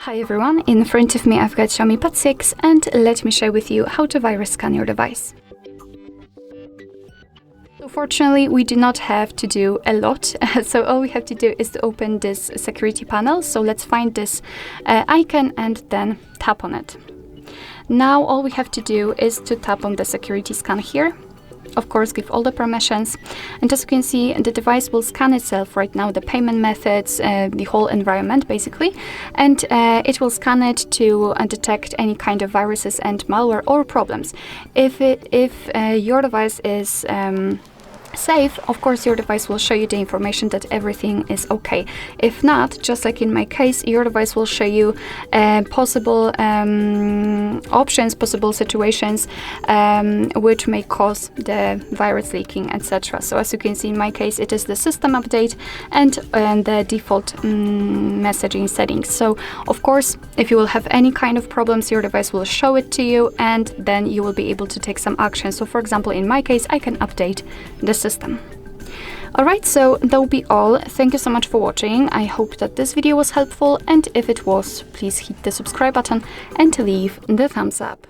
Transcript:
Hi everyone, in front of me I've got Xiaomi Pad 6 and let me share with you how to virus scan your device. So fortunately we do not have to do a lot, so all we have to do is to open this security panel. So let's find this icon and then tap on it. Now all we have to do is to tap on the security scan here. Of course, give all the permissions, and as you can see, the device will scan itself right now, the payment methods, the whole environment basically, and it will scan it to detect any kind of viruses and malware or problems. If your device is safe, of course your device will show you the information that everything is okay. If not, just like in my case, your device will show you possible options, possible situations which may cause the virus leaking, etc. So as you can see, in my case it is the system update and the default messaging settings. So of course, if you will have any kind of problems, your device will show it to you and then you will be able to take some action. So for example, in my case, I can update the system. Alright, so that will be all. Thank you so much for watching. I hope that this video was helpful, and if it was, please hit the subscribe button and leave the thumbs up.